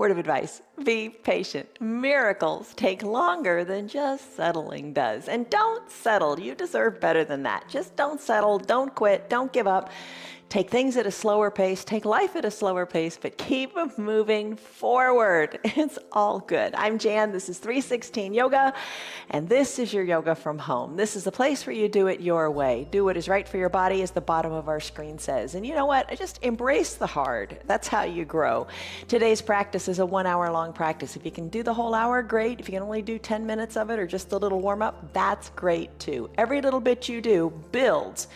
word of advice, be patient. Miracles take longer than just settling does. And don't settle. You deserve better than that. Just don't settle. Don't quit. Don't give up. Take things at a slower pace, take life at a slower pace, but keep moving forward. It's all good. I'm Jan, this is 316 Yoga, and this is your yoga from home. This is the place where you do it your way. Do what is right for your body, as the bottom of our screen says. And you know what? Just embrace the hard. That's how you grow. Today's practice is a 1 hour long practice. If you can do the whole hour, great. If you can only do 10 minutes of it or just a little warm up, that's great too. Every little bit you do builds.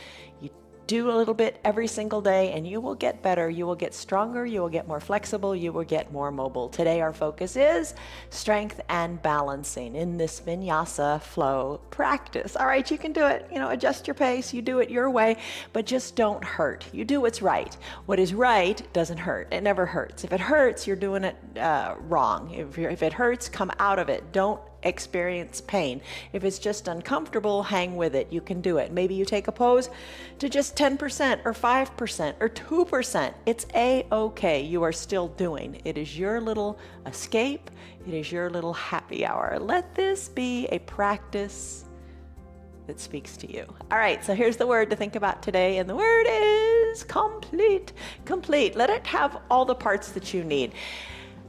Do a little bit every single day and you will get better, you will get stronger, you will get more flexible, you will get more mobile. Today our focus is strength and balancing in this vinyasa flow practice. All right, you can do it, adjust your pace, you do it your way, but just don't hurt. You do what's right. What is right doesn't hurt. It never hurts. If it hurts, you're doing it wrong. If it hurts, come out of it. Don't experience pain. If it's just uncomfortable, hang with it. You can do it. Maybe you take a pose to just 10% or 5% or 2%. It's a-okay. You are still doing. It is your little escape. It is your little happy hour. Let this be a practice that speaks to you. All right, so here's the word to think about today, and the word is complete. Complete. Let it have all the parts that you need.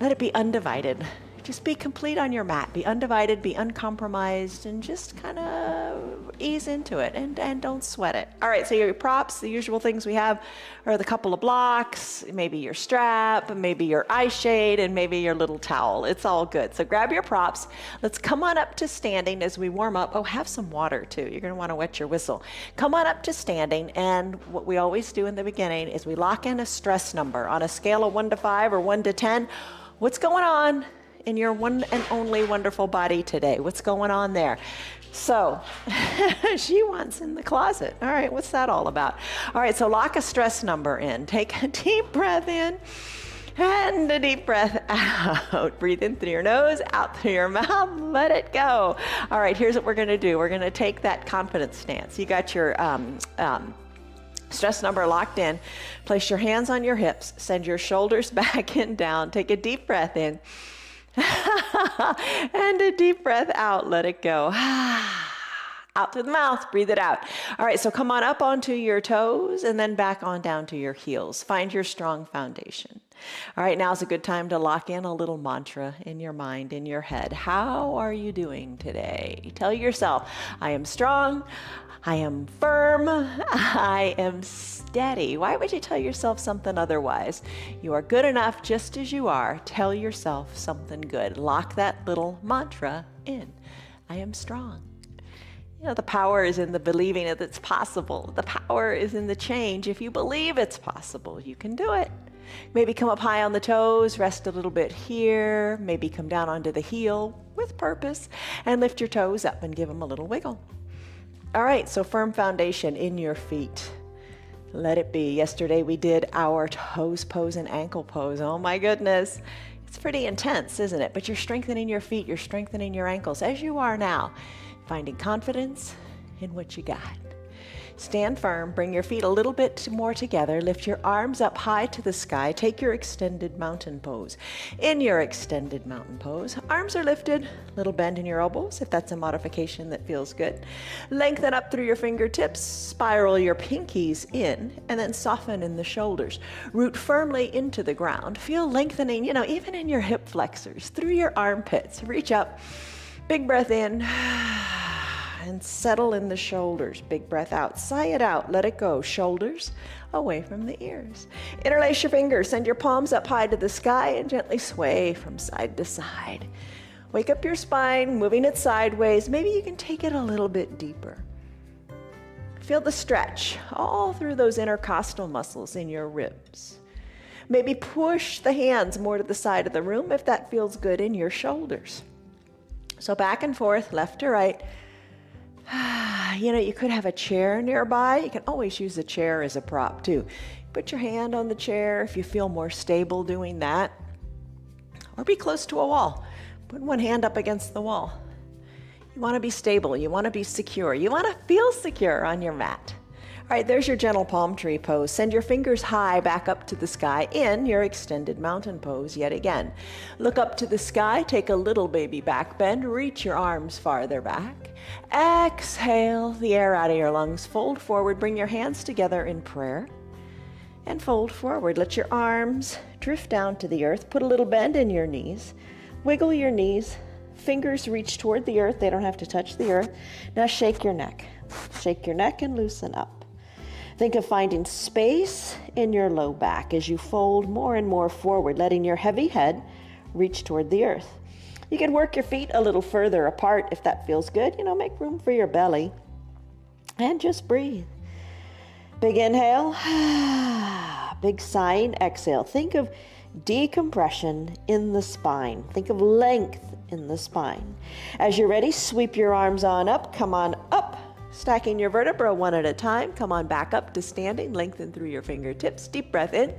Let it be undivided. Just be complete on your mat. Be undivided, be uncompromised, and just kind of ease into it and don't sweat it. All right, so your props, the usual things we have are the couple of blocks, maybe your strap, maybe your eye shade, and maybe your little towel. It's all good. So grab your props. Let's come on up to standing as we warm up. Oh, have some water too. You're going to want to wet your whistle. Come on up to standing, and what we always do in the beginning is we lock in a stress number on a scale of 1 to 5 or 1 to 10. What's going on in your one and only wonderful body today? What's going on there? So she wants in the closet. All right, what's that all about? All right, so lock a stress number in. Take a deep breath in and a deep breath out. Breathe in through your nose, out through your mouth, let it go. All right, here's what we're gonna do. We're gonna take that confidence stance. You got your stress number locked in. Place your hands on your hips, send your shoulders back and down. Take a deep breath in. And a deep breath out, let it go. Out through the mouth, breathe it out. All right, so come on up onto your toes and then back on down to your heels. Find your strong foundation. All right, now's a good time to lock in a little mantra in your mind, in your head. How are you doing today? Tell yourself, I am strong, I am firm, I am steady. Why would you tell yourself something otherwise? You are good enough just as you are. Tell yourself something good. Lock that little mantra in. I am strong. The power is in the believing that it's possible. The power is in the change. If you believe it's possible, you can do it. Maybe come up high on the toes, rest a little bit here, maybe come down onto the heel with purpose, and lift your toes up and give them a little wiggle. All right, so firm foundation in your feet. Let it be. Yesterday we did our toes pose and ankle pose. Oh my goodness. It's pretty intense, isn't it? But you're strengthening your feet, you're strengthening your ankles as you are now, finding confidence in what you got. Stand firm, bring your feet a little bit more together, lift your arms up high to the sky, take your extended mountain pose. In your extended mountain pose, arms are lifted, little bend in your elbows if that's a modification that feels good. Lengthen up through your fingertips, spiral your pinkies in, and then soften in the shoulders. Root firmly into the ground. Feel lengthening, even in your hip flexors, through your armpits. Reach up, big breath in, and settle in the shoulders. Big breath out. Sigh it out. Let it go. Shoulders away from the ears. Interlace your fingers. Send your palms up high to the sky and gently sway from side to side. Wake up your spine, moving it sideways. Maybe you can take it a little bit deeper. Feel the stretch all through those intercostal muscles in your ribs. Maybe push the hands more to the side of the room if that feels good in your shoulders. So back and forth, left to right. You could have a chair nearby. You can always use a chair as a prop too. Put your hand on the chair if you feel more stable doing that. Or be close to a wall. Put one hand up against the wall. You want to be stable. You want to be secure. You want to feel secure on your mat. All right, there's your gentle palm tree pose. Send your fingers high back up to the sky in your extended mountain pose yet again. Look up to the sky, take a little baby back bend, reach your arms farther back. Exhale the air out of your lungs, fold forward, bring your hands together in prayer. And fold forward. Let your arms drift down to the earth. Put a little bend in your knees. Wiggle your knees. Fingers reach toward the earth. They don't have to touch the earth. Now shake your neck. Shake your neck and loosen up. Think of finding space in your low back as you fold more and more forward, letting your heavy head reach toward the earth. You can work your feet a little further apart if that feels good. Make room for your belly. And just breathe. Big inhale, big sighing exhale. Think of decompression in the spine. Think of length in the spine. As you're ready, sweep your arms on up. Come on up, stacking your vertebra one at a time. Come on back up to standing. Lengthen through your fingertips. Deep breath in.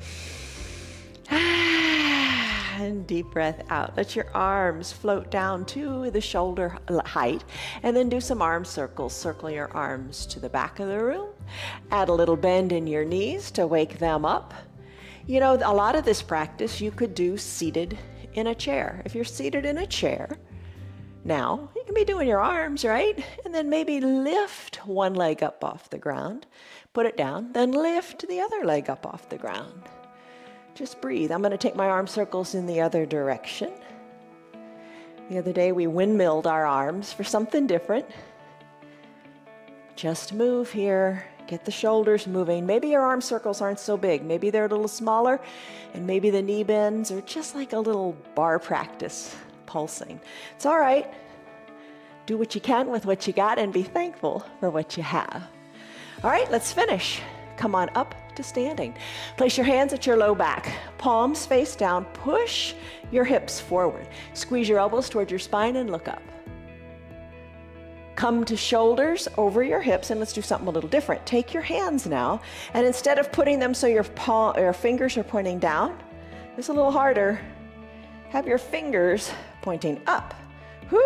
And deep breath out. Let your arms float down to the shoulder height, and then do some arm circles. Circle your arms to the back of the room. Add a little bend in your knees to wake them up. A lot of this practice you could do seated in a chair. If you're seated in a chair, now you can be doing your arms, right? And then maybe lift one leg up off the ground, put it down, then lift the other leg up off the ground. Just breathe. I'm going to take my arm circles in the other direction. The other day we windmilled our arms for something different. Just move here. Get the shoulders moving. Maybe your arm circles aren't so big. Maybe they're a little smaller, and maybe the knee bends are just like a little bar practice, pulsing. It's all right. Do what you can with what you got and be thankful for what you have. All right, let's finish. Come on up to standing. Place your hands at your low back, palms face down, push your hips forward. Squeeze your elbows toward your spine and look up. Come to shoulders over your hips, and let's do something a little different. Take your hands now, and instead of putting them so your fingers are pointing down, it's a little harder. Have your fingers pointing up.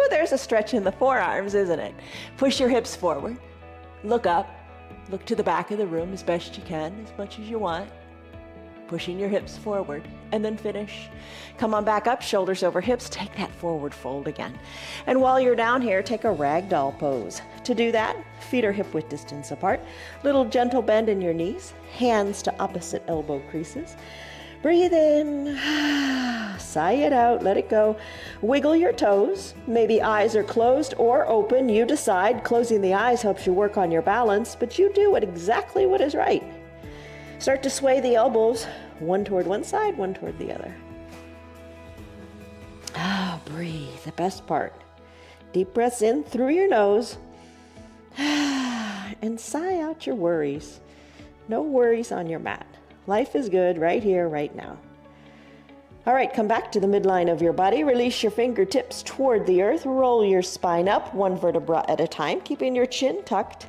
There's a stretch in the forearms, isn't it? Push your hips forward. Look up. Look to the back of the room as best you can, as much as you want. Pushing your hips forward, and then finish. Come on back up, shoulders over hips. Take that forward fold again. And while you're down here, take a ragdoll pose. To do that, feet are hip width distance apart. Little gentle bend in your knees, hands to opposite elbow creases. Breathe in, sigh it out, let it go. Wiggle your toes. Maybe eyes are closed or open. You decide. Closing the eyes helps you work on your balance, but you do exactly what is right. Start to sway the elbows, one toward one side, one toward the other. Breathe, the best part. Deep breaths in through your nose, and sigh out your worries. No worries on your mat. Life is good right here, right now. All right, come back to the midline of your body. Release your fingertips toward the earth. Roll your spine up, one vertebra at a time, keeping your chin tucked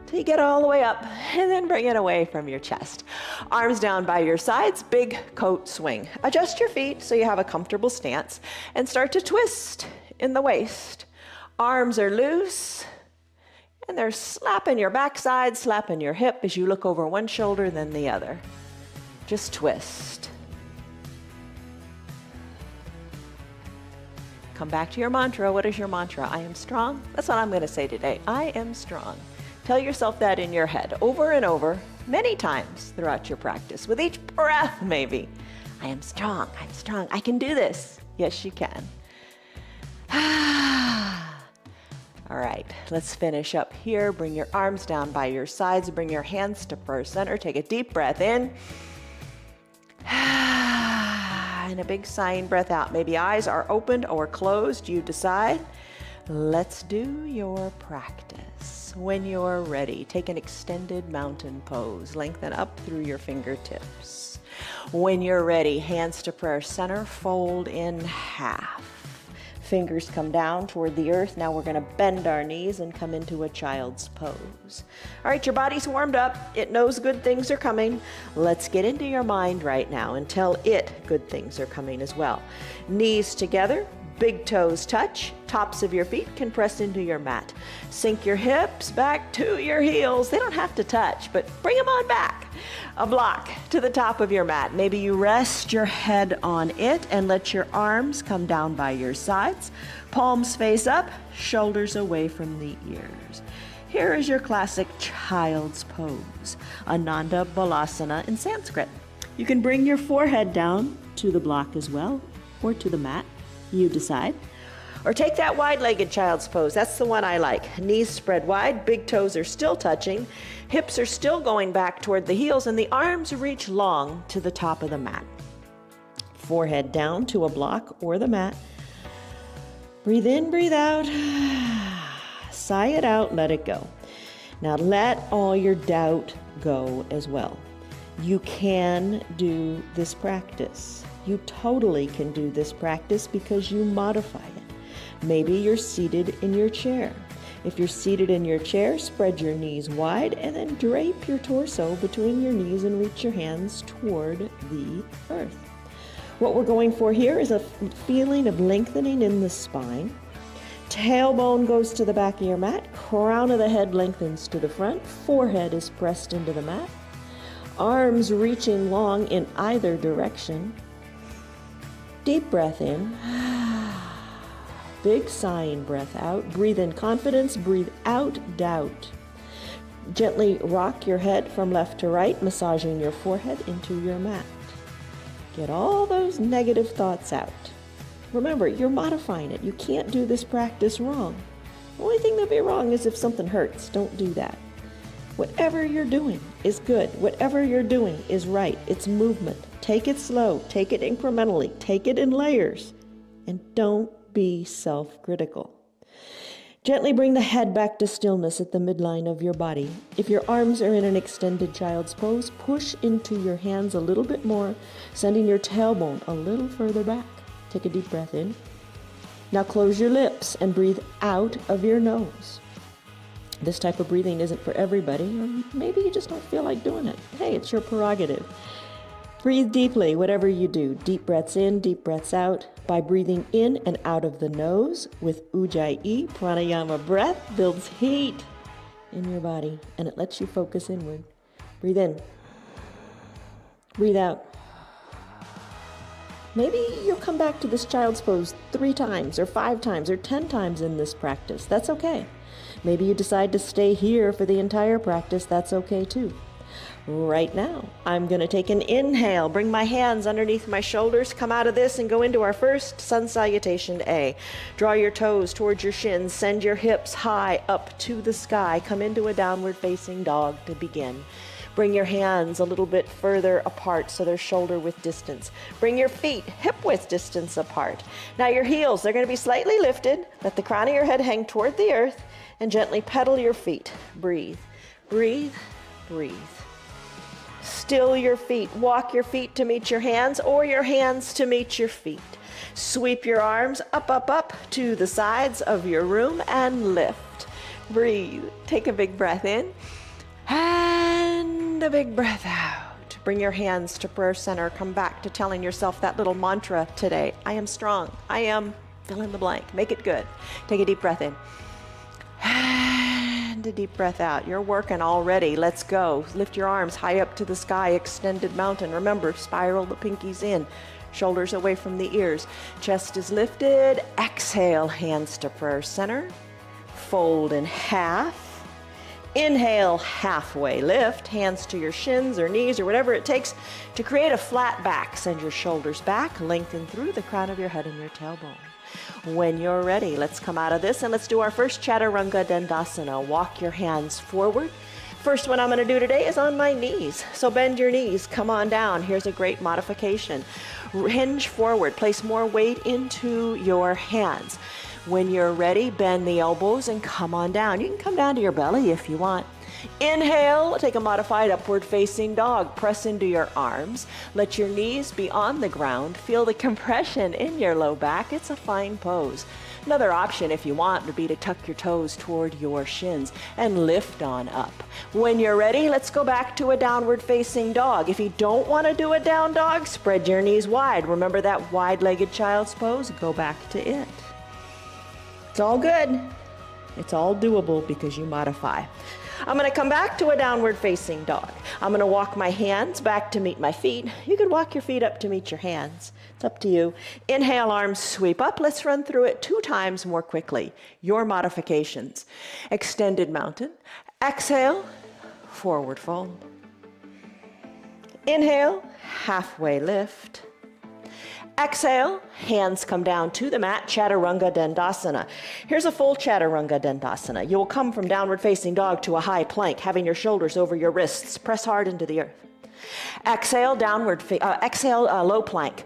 till you get all the way up, and then bring it away from your chest. Arms down by your sides, big coat swing. Adjust your feet so you have a comfortable stance, and start to twist in the waist. Arms are loose, and they're slapping your backside, slapping your hip as you look over one shoulder, then the other. Just twist. Come back to your mantra. What is your mantra? I am strong. That's what I'm going to say today. I am strong. Tell yourself that in your head over and over, many times throughout your practice, with each breath maybe. I am strong. I'm strong. I can do this. Yes, you can. All right, let's finish up here. Bring your arms down by your sides. Bring your hands to first center. Take a deep breath in. And a big sighing breath out. Maybe eyes are opened or closed. You decide. Let's do your practice. When you're ready, take an extended mountain pose. Lengthen up through your fingertips. When you're ready, hands to prayer center, fold in half. Fingers come down toward the earth. Now we're going to bend our knees and come into a child's pose. All right, your body's warmed up. It knows good things are coming. Let's get into your mind right now and tell it good things are coming as well. Knees together, Big toes touch, tops of your feet can press into your mat. Sink your hips back to your heels. They don't have to touch, but bring them on back. A block to the top of your mat. Maybe you rest your head on it and let your arms come down by your sides. Palms face up, shoulders away from the ears. Here is your classic child's pose, Ananda Balasana in Sanskrit. You can bring your forehead down to the block as well, or to the mat. You decide. Or take that wide-legged child's pose. That's the one I like. Knees spread wide, big toes are still touching, hips are still going back toward the heels, and the arms reach long to the top of the mat. Forehead down to a block or the mat. Breathe in, breathe out. Sigh it out, let it go. Now let all your doubt go as well. You can do this practice. You totally can do this practice because you modify it. Maybe you're seated in your chair. If you're seated in your chair, spread your knees wide and then drape your torso between your knees and reach your hands toward the earth. What we're going for here is a feeling of lengthening in the spine. Tailbone goes to the back of your mat. Crown of the head lengthens to the front. Forehead is pressed into the mat. Arms reaching long in either direction. Deep breath in. Big sighing breath out. Breathe in confidence. Breathe out doubt. Gently rock your head from left to right, massaging your forehead into your mat. Get all those negative thoughts out. Remember, you're modifying it. You can't do this practice wrong. The only thing that'd be wrong is if something hurts. Don't do that. Whatever you're doing is good. Whatever you're doing is right. It's movement. Take it slow. Take it incrementally. Take it in layers. And don't be self-critical. Gently bring the head back to stillness at the midline of your body. If your arms are in an extended child's pose, push into your hands a little bit more, sending your tailbone a little further back. Take a deep breath in. Now close your lips and breathe out of your nose. This type of breathing isn't for everybody, or maybe you just don't feel like doing it. Hey, it's your prerogative. Breathe deeply, whatever you do. Deep breaths in, deep breaths out. By breathing in and out of the nose with Ujjayi, pranayama breath builds heat in your body, and it lets you focus inward. Breathe in. Breathe out. Maybe you'll come back to this child's pose 3 times or 5 times or 10 times in this practice. That's okay. Maybe you decide to stay here for the entire practice. That's okay too. Right now, I'm going to take an inhale, bring my hands underneath my shoulders, come out of this and go into our first sun salutation A. Draw your toes towards your shins, send your hips high up to the sky, come into a downward facing dog to begin. Bring your hands a little bit further apart so they're shoulder width distance. Bring your feet hip width distance apart. Now your heels, they're going to be slightly lifted. Let the crown of your head hang toward the earth and gently pedal your feet. Breathe, breathe, breathe. Still your feet. Walk your feet to meet your hands or your hands to meet your feet. Sweep your arms up, up, up to the sides of your room and lift. Breathe. Take a big breath in and a big breath out. Bring your hands to prayer center. Come back to telling yourself that little mantra today. I am strong. I am fill in the blank. Make it good. Take a deep breath in. And a deep breath out. You're working already. Let's go. Lift your arms high up to the sky, extended mountain. Remember, spiral the pinkies in, shoulders away from the ears. Chest is lifted. Exhale, hands to prayer center. Fold in half. Inhale, halfway lift. Hands to your shins or knees or whatever it takes to create a flat back. Send your shoulders back, lengthen through the crown of your head and your tailbone. When you're ready, let's come out of this and let's do our first Chaturanga Dandasana. Walk your hands forward. First one I'm going to do today is on my knees. So bend your knees, come on down. Here's a great modification. Hinge forward, place more weight into your hands. When you're ready, bend the elbows and come on down. You can come down to your belly if you want. Inhale, take a modified upward facing dog. Press into your arms. Let your knees be on the ground. Feel the compression in your low back. It's a fine pose. Another option, if you want, would be to tuck your toes toward your shins and lift on up. When you're ready, let's go back to a downward facing dog. If you don't want to do a down dog, spread your knees wide. Remember that wide-legged child's pose? Go back to it. It's all good. It's all doable because you modify. I'm going to come back to a downward facing dog. I'm going to walk my hands back to meet my feet. You could walk your feet up to meet your hands. It's up to you. Inhale, arms sweep up. Let's run through it 2 times more quickly. Your modifications. Extended mountain. Exhale, forward fold. Inhale, halfway lift. Exhale, hands come down to the mat, Chaturanga Dandasana. Here's a full Chaturanga Dandasana. You will come from downward facing dog to a high plank, having your shoulders over your wrists. Press hard into the earth. Exhale, low plank.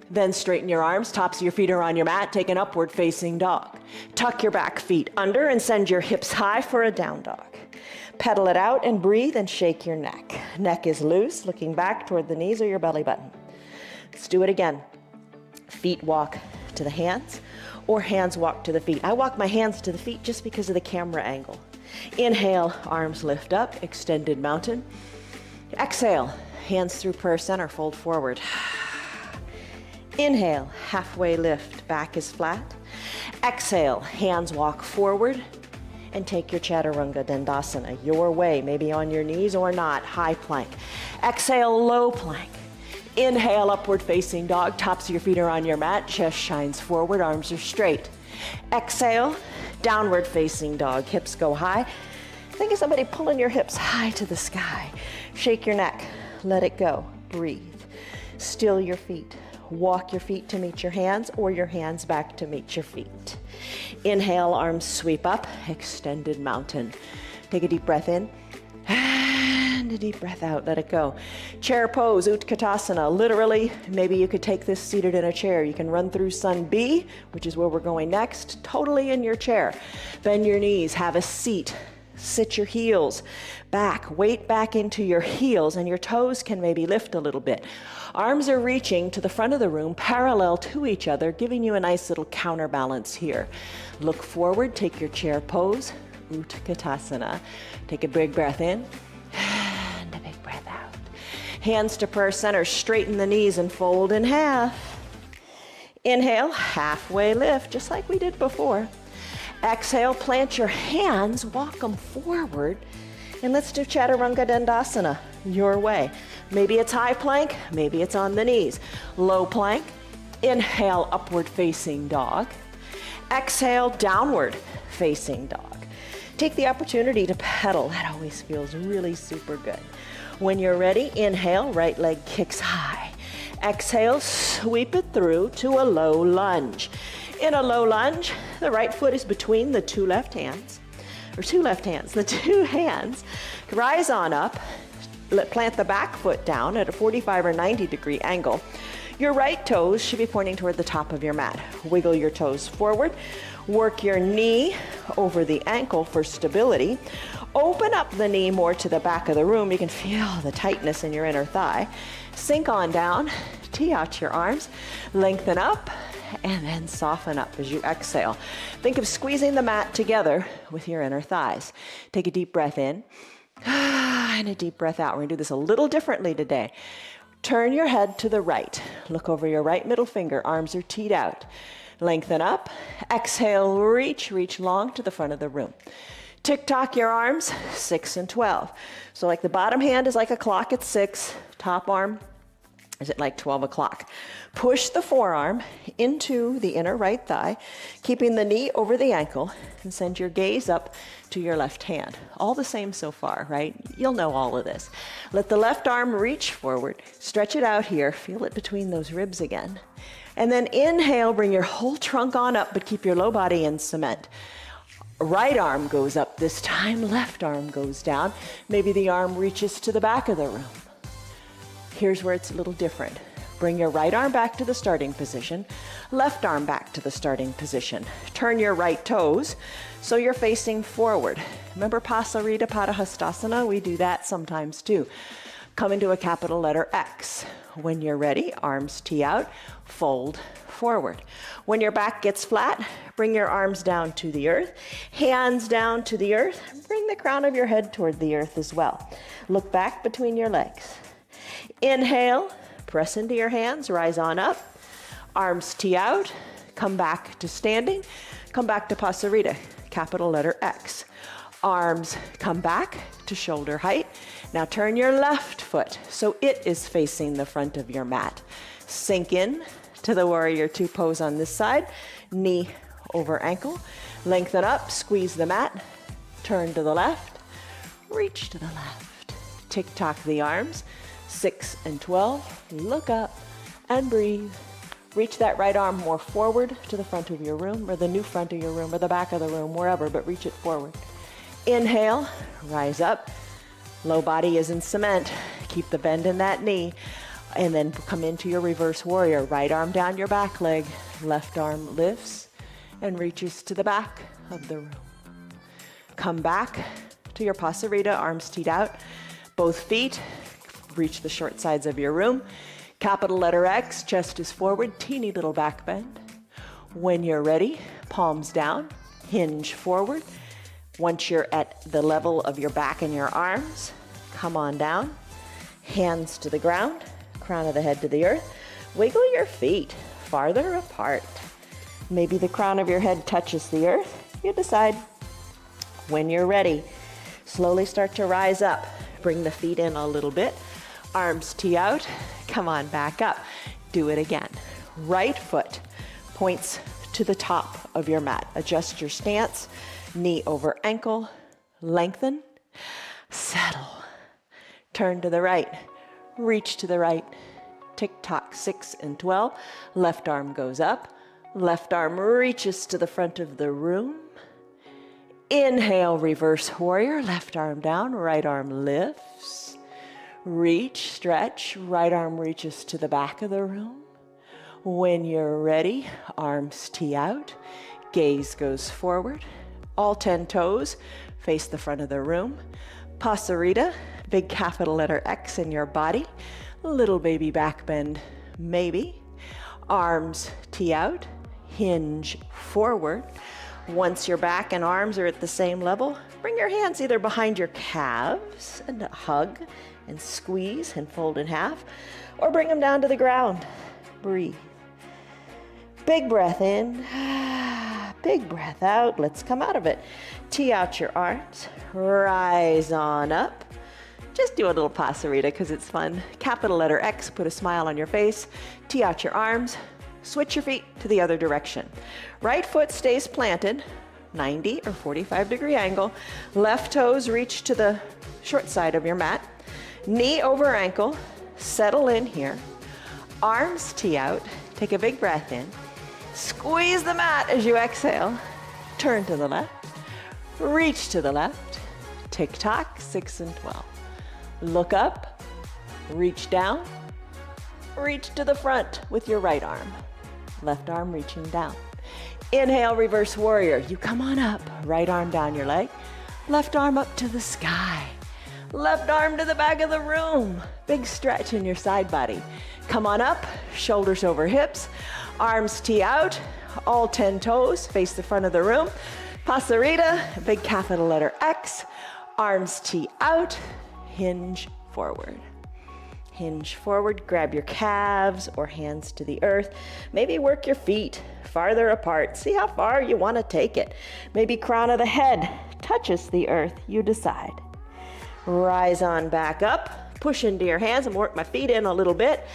Then straighten your arms, tops of your feet are on your mat, take an upward facing dog. Tuck your back feet under and send your hips high for a down dog. Pedal it out and breathe and shake your neck. Neck is loose, looking back toward the knees or your belly button. Let's do it again. Feet walk to the hands or hands walk to the feet. I walk my hands to the feet just because of the camera angle. Inhale, arms lift up, extended mountain. Exhale, hands through prayer center, fold forward. Inhale, halfway lift, back is flat. Exhale, hands walk forward and take your Chaturanga Dandasana your way, maybe on your knees or not, high plank. Exhale, low plank. Inhale, upward facing dog, tops of your feet are on your mat, chest shines forward, arms are straight. Exhale, downward facing dog, hips go high. Think of somebody pulling your hips high to the sky. Shake your neck, let it go, breathe. Still your feet. Walk your feet to meet your hands or your hands back to meet your feet. Inhale, arms sweep up, extended mountain. Take a deep breath in. And a deep breath out, let it go. Chair pose, Utkatasana. Literally, maybe you could take this seated in a chair. You can run through Sun B, which is where we're going next, totally in your chair. Bend your knees, have a seat. Sit your heels back, weight back into your heels, and your toes can maybe lift a little bit. Arms are reaching to the front of the room, parallel to each other, giving you a nice little counterbalance here. Look forward, take your chair pose, Utkatasana. Take a big breath in. And a big breath out. Hands to prayer center, straighten the knees and fold in half. Inhale, halfway lift, just like we did before. Exhale, plant your hands, walk them forward, and let's do Chaturanga Dandasana your way. Maybe it's high plank, maybe it's on the knees. Low plank, inhale, upward facing dog. Exhale, downward facing dog. Take the opportunity to pedal. That always feels really super good. When you're ready, inhale, right leg kicks high. Exhale, sweep it through to a low lunge. In a low lunge, the right foot is between the two left hands. The two hands rise on up, plant the back foot down at a 45 or 90 degree angle. Your right toes should be pointing toward the top of your mat. Wiggle your toes forward. Work your knee over the ankle for stability. Open up the knee more to the back of the room. You can feel the tightness in your inner thigh. Sink on down, tee out your arms, lengthen up, and then soften up as you exhale. Think of squeezing the mat together with your inner thighs. Take a deep breath in and a deep breath out. We're going to do this a little differently today. Turn your head to the right. Look over your right middle finger. Arms are teed out. Lengthen up. Exhale, reach long to the front of the room. Tick-tock your arms, 6 and 12. So like the bottom hand is like a clock at 6. Top arm is at like 12 o'clock. Push the forearm into the inner right thigh, keeping the knee over the ankle, and send your gaze up to your left hand. All the same so far, right? You'll know all of this. Let the left arm reach forward, stretch it out here, feel it between those ribs again. And then inhale, bring your whole trunk on up, but keep your low body in cement. Right arm goes up this time, left arm goes down. Maybe the arm reaches to the back of the room. Here's where it's a little different. Bring your right arm back to the starting position, left arm back to the starting position. Turn your right toes so you're facing forward. Remember Pasarita Padahastasana? We do that sometimes too. Come into a capital letter X. When you're ready, arms tee out, fold forward. When your back gets flat, bring your arms down to the earth, hands down to the earth, bring the crown of your head toward the earth as well. Look back between your legs. Inhale, press into your hands, rise on up, arms tee out, come back to standing, come back to Pasarita, capital letter X. Arms come back to shoulder height. Now turn your left foot so it is facing the front of your mat. Sink in to the warrior two pose on this side, knee over ankle. Lengthen up, squeeze the mat, turn to the left, reach to the left. Tick-tock the arms, 6 and 12. Look up and breathe. Reach that right arm more forward to the front of your room, or the new front of your room, or the back of the room, wherever, but reach it forward. Inhale, rise up. Low body is in cement. Keep the bend in that knee. And then come into your reverse warrior. Right arm down your back leg. Left arm lifts and reaches to the back of the room. Come back to your Pasarita, arms teed out. Both feet reach the short sides of your room. Capital letter X, chest is forward, teeny little back bend. When you're ready, palms down, hinge forward. Once you're at the level of your back and your arms, come on down. Hands to the ground, crown of the head to the earth. Wiggle your feet farther apart. Maybe the crown of your head touches the earth. You decide. When you're ready, slowly start to rise up. Bring the feet in a little bit. Arms tee out. Come on back up. Do it again. Right foot points to the top of your mat. Adjust your stance. Knee over ankle. Lengthen. Settle. Turn to the right. Reach to the right. Tick-tock, 6 and 12. Left arm goes up. Left arm reaches to the front of the room. Inhale, reverse warrior. Left arm down, right arm lifts. Reach, stretch. Right arm reaches to the back of the room. When you're ready, arms tee out. Gaze goes forward. All 10 toes face the front of the room. Pasarita, big capital letter X in your body. Little baby back bend, maybe. Arms tee out, hinge forward. Once your back and arms are at the same level, bring your hands either behind your calves and hug and squeeze and fold in half, or bring them down to the ground. Breathe. Big breath in, big breath out. Let's come out of it. Tee out your arms, rise on up. Just do a little Pasarita because it's fun. Capital letter X, put a smile on your face. Tee out your arms, switch your feet to the other direction. Right foot stays planted, 90 or 45-degree angle. Left toes reach to the short side of your mat. Knee over ankle, settle in here. Arms tee out, take a big breath in. Squeeze the mat as you exhale. Turn to the left, reach to the left. Tick-tock, 6 and 12. Look up, reach down, reach to the front with your right arm. Left arm reaching down. Inhale, reverse warrior. You come on up, right arm down your leg, left arm up to the sky. Left arm to the back of the room. Big stretch in your side body. Come on up, shoulders over hips, arms tee out, all 10 toes face the front of the room. Pasarita, big capital letter X, arms tee out, hinge forward. Hinge forward, grab your calves or hands to the earth. Maybe work your feet farther apart. See how far you want to take it. Maybe crown of the head touches the earth. You decide. Rise on back up. Push into your hands and work my feet in a little bit.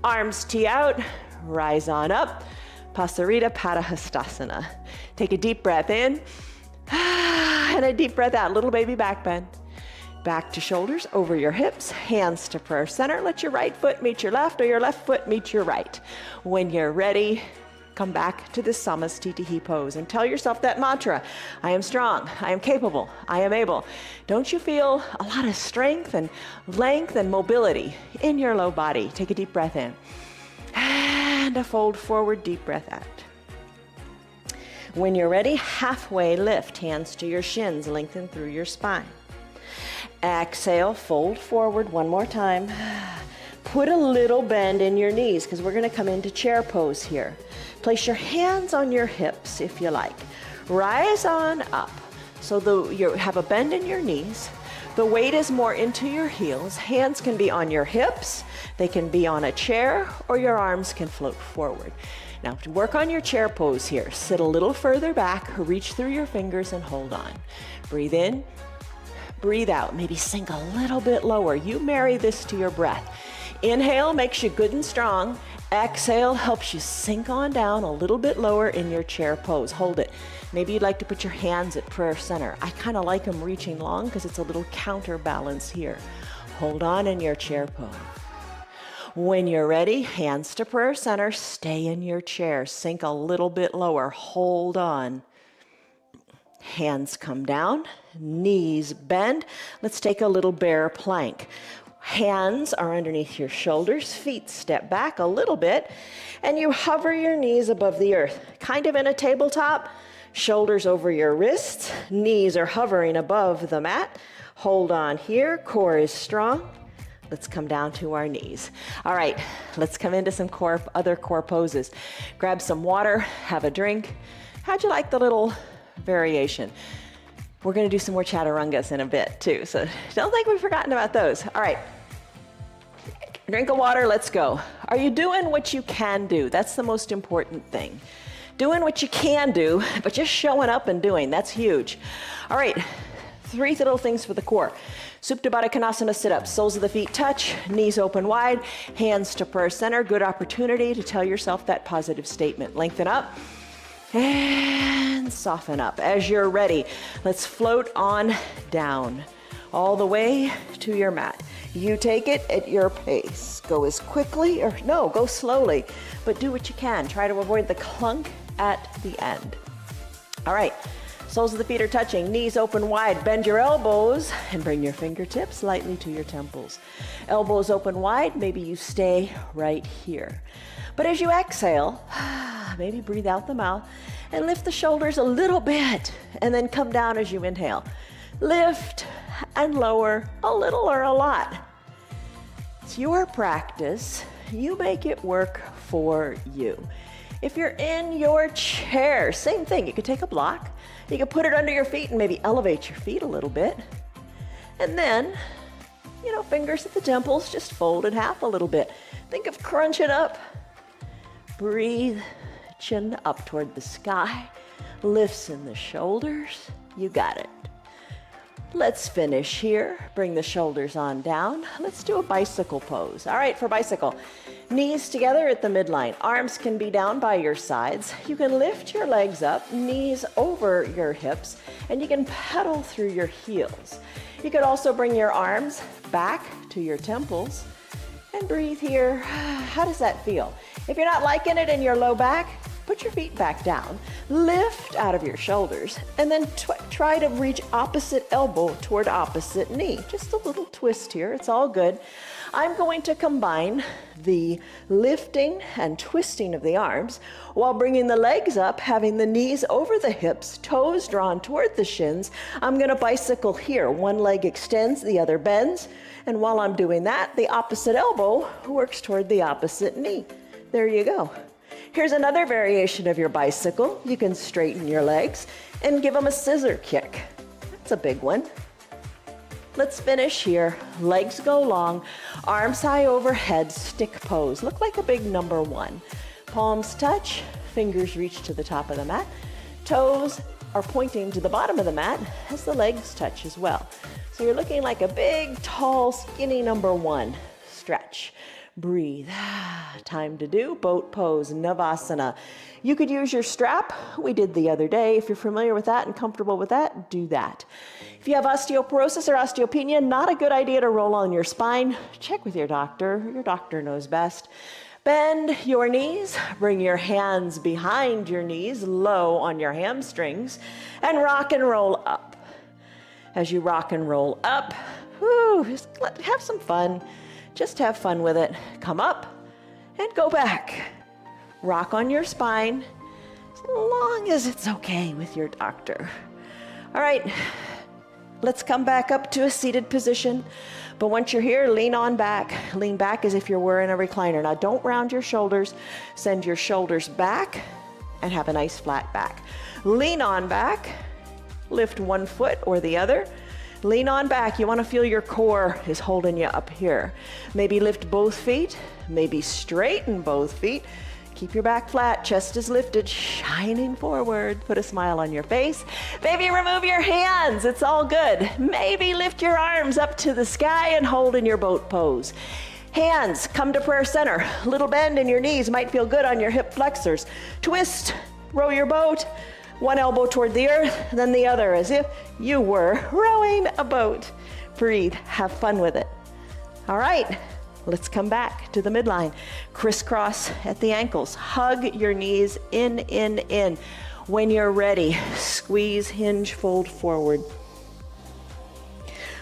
Arms tee out. Rise on up. Pasarita Padahastasana. Take a deep breath in and a deep breath out. Little baby back bend. Back to shoulders, over your hips, hands to prayer center. Let your right foot meet your left or your left foot meet your right. When you're ready, come back to the Samastitihi pose and tell yourself that mantra. I am strong, I am capable, I am able. Don't you feel a lot of strength and length and mobility in your low body? Take a deep breath in. and a fold forward, deep breath out. When you're ready, halfway lift, hands to your shins, lengthen through your spine. Exhale, fold forward one more time. Put a little bend in your knees because we're going to come into chair pose here. Place your hands on your hips if you like. Rise on up. So you have a bend in your knees. The weight is more into your heels. Hands can be on your hips. They can be on a chair, or your arms can float forward. Now, to work on your chair pose here, sit a little further back, reach through your fingers and hold on. Breathe in, breathe out. Maybe sink a little bit lower. You marry this to your breath. Inhale makes you good and strong. Exhale helps you sink on down a little bit lower in your chair pose. Hold it. Maybe you'd like to put your hands at prayer center. I kind of like them reaching long because it's a little counterbalance here. Hold on in your chair pose. When you're ready, hands to prayer center, stay in your chair, sink a little bit lower, hold on. Hands come down, knees bend. Let's take a little bear plank. Hands are underneath your shoulders, feet step back a little bit, and you hover your knees above the earth, kind of in a tabletop, shoulders over your wrists, knees are hovering above the mat. Hold on here, core is strong. Let's come down to our knees. All right, let's come into some other core poses. Grab some water, have a drink. How'd you like the little variation? We're gonna do some more chaturangas in a bit too, so don't think we've forgotten about those. All right, drink of water, let's go. Are you doing what you can do? That's the most important thing. Doing what you can do, but just showing up and doing, that's huge. All right, 3 little things for the core. Supta Baddha Konasana sit-up, soles of the feet touch, knees open wide, hands to prayer center. Good opportunity to tell yourself that positive statement. Lengthen up and soften up. As you're ready, let's float on down all the way to your mat. You take it at your pace. Go as quickly, or no, go slowly, but do what you can. Try to avoid the clunk at the end. All right. Soles of the feet are touching, knees open wide. Bend your elbows and bring your fingertips lightly to your temples. Elbows open wide, maybe you stay right here. But as you exhale, maybe breathe out the mouth and lift the shoulders a little bit and then come down as you inhale. Lift and lower a little or a lot. It's your practice. You make it work for you. If you're in your chair, same thing. You could take a block. You can put it under your feet and maybe elevate your feet a little bit. And then, fingers at the temples, just fold in half a little bit. Think of crunching up. Breathe, chin up toward the sky. Lifts in the shoulders. You got it. Let's finish here. Bring the shoulders on down. Let's do a bicycle pose. All right, for bicycle. Knees together at the midline. Arms can be down by your sides. You can lift your legs up, knees over your hips, and you can pedal through your heels. You could also bring your arms back to your temples and breathe here. How does that feel? If you're not liking it in your low back, put your feet back down, lift out of your shoulders, and then try to reach opposite elbow toward opposite knee. Just a little twist here, it's all good. I'm going to combine the lifting and twisting of the arms while bringing the legs up, having the knees over the hips, toes drawn toward the shins. I'm gonna bicycle here. One leg extends, the other bends, and while I'm doing that, the opposite elbow works toward the opposite knee. There you go. Here's another variation of your bicycle. You can straighten your legs and give them a scissor kick. That's a big one. Let's finish here. Legs go long, arms high overhead, stick pose. Look like a big number 1. Palms touch, fingers reach to the top of the mat. Toes are pointing to the bottom of the mat as the legs touch as well. So you're looking like a big, tall, skinny number 1. Stretch. Breathe. Time to do boat pose, Navasana. You could use your strap. We did the other day. If you're familiar with that and comfortable with that, do that. If you have osteoporosis or osteopenia, not a good idea to roll on your spine. Check with your doctor. Your doctor knows best. Bend your knees. Bring your hands behind your knees, low on your hamstrings, and rock and roll up. As you rock and roll up, just have some fun. Just have fun with it. Come up and go back. Rock on your spine, as long as it's okay with your doctor. All right, let's come back up to a seated position. But once you're here, lean on back. Lean back as if you're wearing a recliner. Now don't round your shoulders. Send your shoulders back and have a nice flat back. Lean on back. Lift one foot or the other. Lean on back. You want to feel your core is holding you up here. Maybe lift both feet. Maybe straighten both feet. Keep your back flat, chest is lifted, shining forward. Put a smile on your face. Maybe remove your hands, it's all good. Maybe lift your arms up to the sky and hold in your boat pose. Hands, come to prayer center. Little bend in your knees might feel good on your hip flexors. Twist, row your boat. One elbow toward the earth, then the other as if you were rowing a boat. Breathe, have fun with it. All right. Let's come back to the midline. Crisscross at the ankles. Hug your knees in, in, in. When you're ready, squeeze, hinge, fold forward.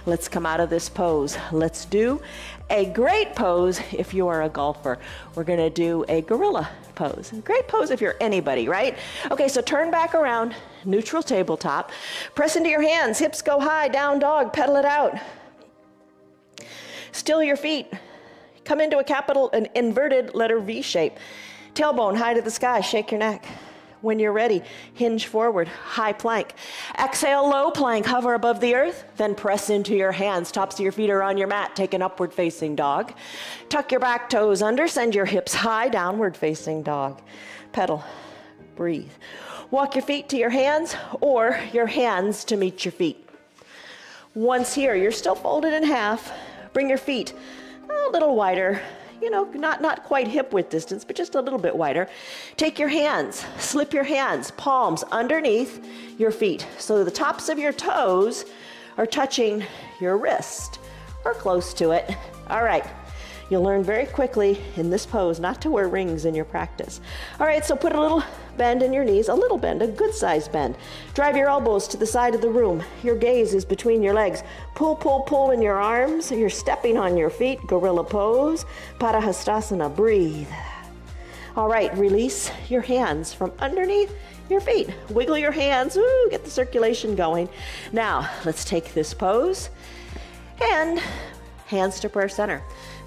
Let's come out of this pose. Let's do a great pose if you are a golfer. We're gonna do a gorilla pose. Great pose if you're anybody, right? Okay, so turn back around, neutral tabletop. Press into your hands, hips go high, down dog, pedal it out. Still your feet. Come into an inverted letter V shape. Tailbone high to the sky, shake your neck. When you're ready, hinge forward, high plank. Exhale, low plank, hover above the earth, then press into your hands. Tops of your feet are on your mat, take an upward facing dog. Tuck your back toes under, send your hips high, downward facing dog. Pedal, breathe. Walk your feet to your hands or your hands to meet your feet. Once here, you're still folded in half. Bring your feet a little wider, you know, not quite hip width distance, but just a little bit wider. Take your hands, slip your hands, palms underneath your feet. So the tops of your toes are touching your wrist or close to it. All right, you'll learn very quickly in this pose not to wear rings in your practice. All right, so put a little bend in your knees, a little bend, a good sized bend. Drive your elbows to the side of the room. Your gaze is between your legs. Pull, pull, pull in your arms. You're stepping on your feet, gorilla pose, Padahastasana, breathe. All right, release your hands from underneath your feet. Wiggle your hands, ooh, get the circulation going. Now, let's take this pose and hands to prayer center.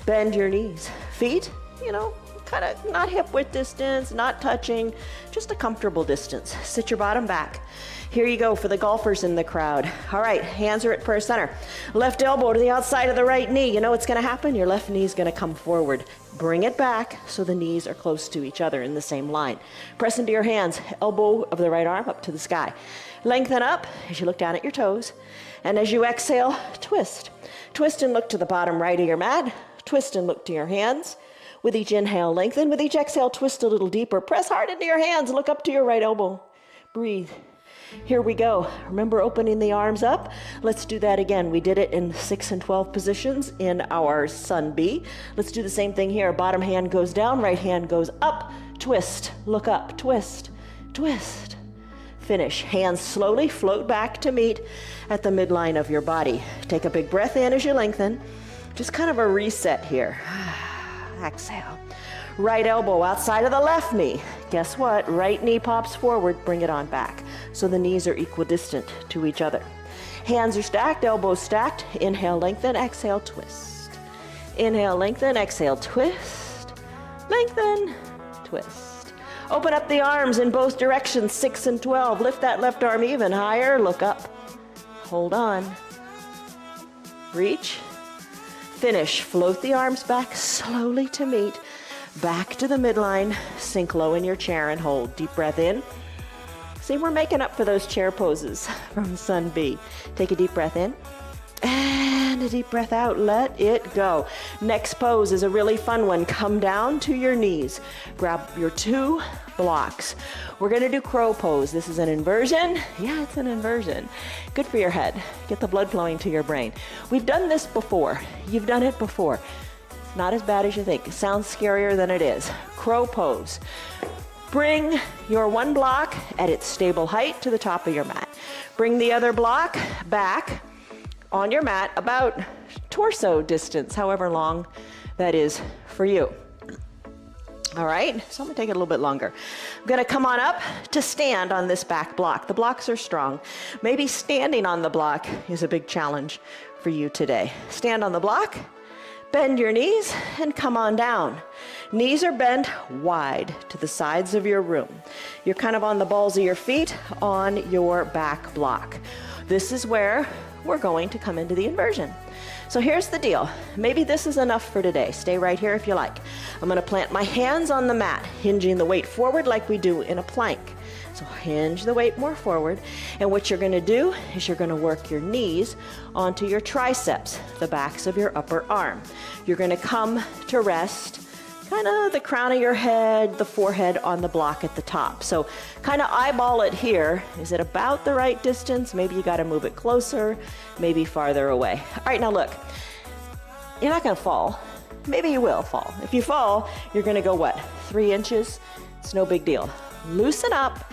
Bend your knees. Feet, you know, kind of not hip width distance, not touching, just a comfortable distance. Sit your bottom back. Here you go for the golfers in the crowd. All right, hands are at prayer center. Left elbow to the outside of the right knee. You know what's gonna happen? Your left knee is gonna come forward. Bring it back so the knees are close to each other in the same line. Press into your hands, elbow of the right arm up to the sky. Lengthen up as you look down at your toes. And as you exhale, twist. Twist and look to the bottom right of your mat. Twist and look to your hands. With each inhale, lengthen. With each exhale, twist a little deeper. Press hard into your hands. Look up to your right elbow. Breathe. Here we go. Remember opening the arms up? Let's do that again. We did it in 6 and 12 positions in our Sun B. Let's do the same thing here. Bottom hand goes down, right hand goes up. Twist, look up, twist, twist. Finish. Hands slowly float back to meet at the midline of your body. Take a big breath in as you lengthen. Just kind of a reset here. Exhale. Right elbow outside of the left knee. Guess what? Right knee pops forward, bring it on back. So the knees are equidistant to each other. Hands are stacked, elbows stacked. Inhale, lengthen, exhale, twist. Inhale, lengthen, exhale, twist. Lengthen, twist. Open up the arms in both directions, 6 and 12. Lift that left arm even higher, look up. Hold on. Reach. Finish. Float the arms back slowly to meet. Back to the midline. Sink low in your chair and hold. Deep breath in. See, we're making up for those chair poses from Sun B. Take a deep breath in. And a deep breath out. Let it go. Next pose is a really fun one. Come down to your knees. Grab your 2 blocks. We're going to do crow pose. This is an inversion. Yeah, it's an inversion. Good for your head. Get the blood flowing to your brain. We've done this before. You've done it before. It's not as bad as you think. It sounds scarier than it is. Crow pose. Bring your one block at its stable height to the top of your mat. Bring the other block back on your mat about torso distance, however long that is for you. All right, so I'm gonna take it a little bit longer. I'm gonna come on up to stand on this back block. The blocks are strong. Maybe standing on the block is a big challenge for you today. Stand on the block, bend your knees, and come on down. Knees are bent wide to the sides of your room. You're kind of on the balls of your feet on your back block. This is where we're going to come into the inversion. So here's the deal. Maybe this is enough for today. Stay right here if you like. I'm gonna plant my hands on the mat, hinging the weight forward like we do in a plank. So hinge the weight more forward. And what you're gonna do is you're gonna work your knees onto your triceps, the backs of your upper arm. You're gonna come to rest kind of the crown of your head, the forehead on the block at the top. So kind of eyeball it here. Is it about the right distance? Maybe you got to move it closer, maybe farther away. All right, now look, you're not going to fall. Maybe you will fall. If you fall, you're going to go what? 3 inches? It's no big deal. Loosen up,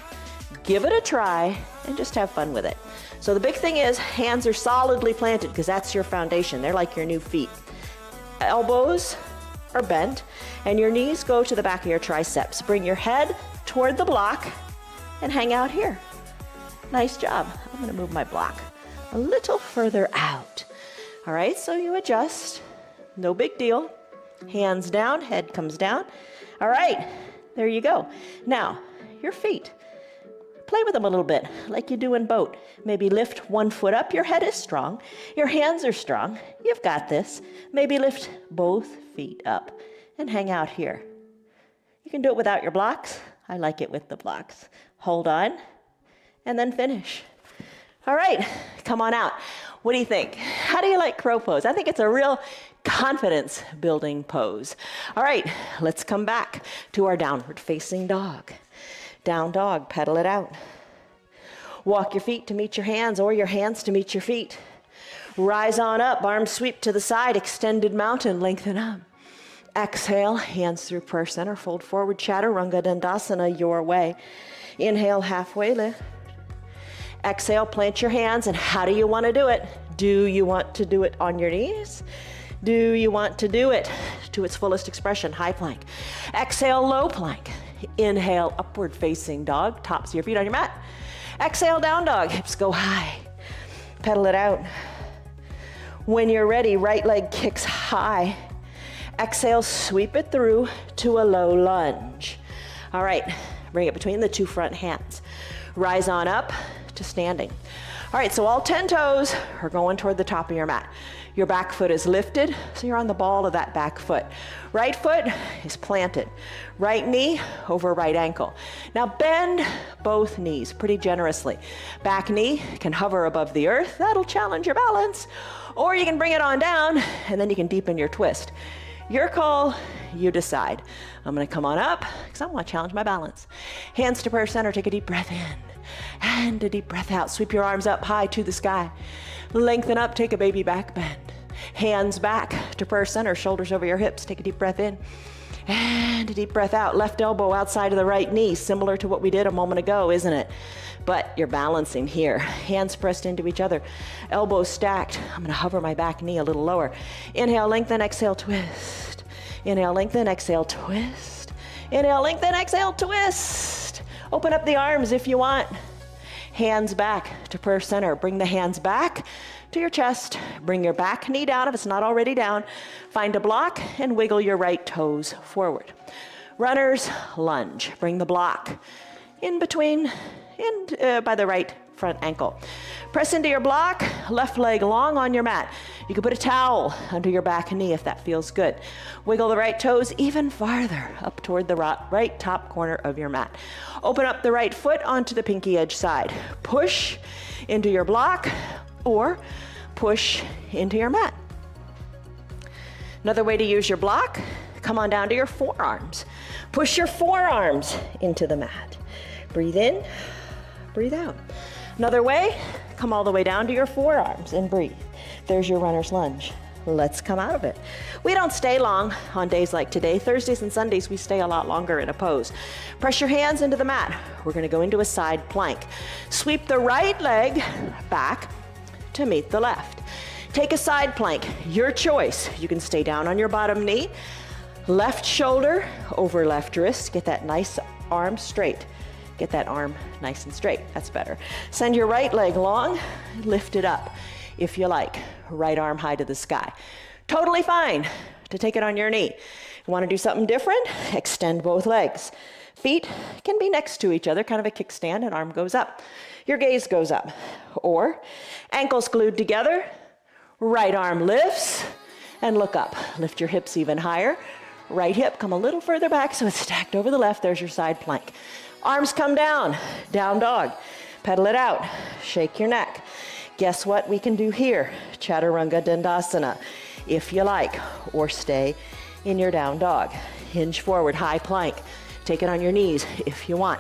give it a try, and just have fun with it. So the big thing is hands are solidly planted because that's your foundation. They're like your new feet. Elbows are bent, and your knees go to the back of your triceps. Bring your head toward the block and hang out here. Nice job. I'm gonna move my block a little further out. All right, so you adjust. No big deal. Hands down, head comes down. All right, there you go. Now, your feet. Play with them a little bit, like you do in boat. Maybe lift one foot up, your head is strong. Your hands are strong, you've got this. Maybe lift both feet up and hang out here. You can do it without your blocks. I like it with the blocks. Hold on, and then finish. All right, come on out. What do you think? How do you like crow pose? I think it's a real confidence building pose. All right, let's come back to our downward facing dog. Down dog, pedal it out. Walk your feet to meet your hands or your hands to meet your feet. Rise on up, arms sweep to the side, extended mountain, lengthen up. Exhale, hands through prayer center, fold forward, chaturanga dandasana your way. Inhale, halfway lift. Exhale, plant your hands, and how do you want to do it? Do you want to do it on your knees? Do you want to do it to its fullest expression, high plank? Exhale, low plank. Inhale, upward facing dog, tops of your feet on your mat. Exhale, down dog, hips go high. Pedal it out. When you're ready, right leg kicks high. Exhale, sweep it through to a low lunge. All right, bring it between the 2 front hands. Rise on up to standing. All right, so all 10 toes are going toward the top of your mat. Your back foot is lifted, so you're on the ball of that back foot. Right foot is planted. Right knee over right ankle. Now bend both knees pretty generously. Back knee can hover above the earth. That'll challenge your balance. Or you can bring it on down, and then you can deepen your twist. Your call, you decide. I'm gonna come on up, because I wanna challenge my balance. Hands to prayer center, take a deep breath in. And a deep breath out. Sweep your arms up high to the sky. Lengthen up, take a baby back bend. Hands back to prayer center, shoulders over your hips. Take a deep breath in. And a deep breath out. Left elbow outside of the right knee, similar to what we did a moment ago, isn't it? But you're balancing here. Hands pressed into each other. Elbows stacked. I'm gonna hover my back knee a little lower. Inhale, lengthen, exhale, twist. Inhale, lengthen, exhale, twist. Inhale, lengthen, exhale, twist. Open up the arms if you want. Hands back to prayer center. Bring the hands back to your chest. Bring your back knee down if it's not already down. Find a block and wiggle your right toes forward. Runner's lunge. Bring the block in between, by the right front ankle. Press into your block, left leg long on your mat. You can put a towel under your back knee if that feels good. Wiggle the right toes even farther up toward the right top corner of your mat. Open up the right foot onto the pinky edge side. Push into your block or push into your mat. Another way to use your block, come on down to your forearms. Push your forearms into the mat. Breathe in, breathe out. Another way, come all the way down to your forearms and breathe. There's your runner's lunge. Let's come out of it. We don't stay long on days like today. Thursdays and Sundays, we stay a lot longer in a pose. Press your hands into the mat. We're gonna go into a side plank. Sweep the right leg back to meet the left. Take a side plank, your choice. You can stay down on your bottom knee, Left shoulder over left wrist. Get that nice arm straight. Get that arm nice and straight. That's better. Send your right leg long. Lift it up if you like. Right arm high to the sky. Totally fine to take it on your knee. You want to do something different? Extend both legs. Feet can be next to each other, kind of a kickstand, and arm goes up. Your gaze goes up. Or ankles glued together, right arm lifts, and look up. Lift your hips even higher. Right hip, come a little further back so it's stacked over the left. There's your side plank. Arms come down, down dog. Pedal it out, shake your neck. Guess what we can do here? Chaturanga Dandasana, if you like, or stay in your down dog. Hinge forward, high plank. Take it on your knees if you want.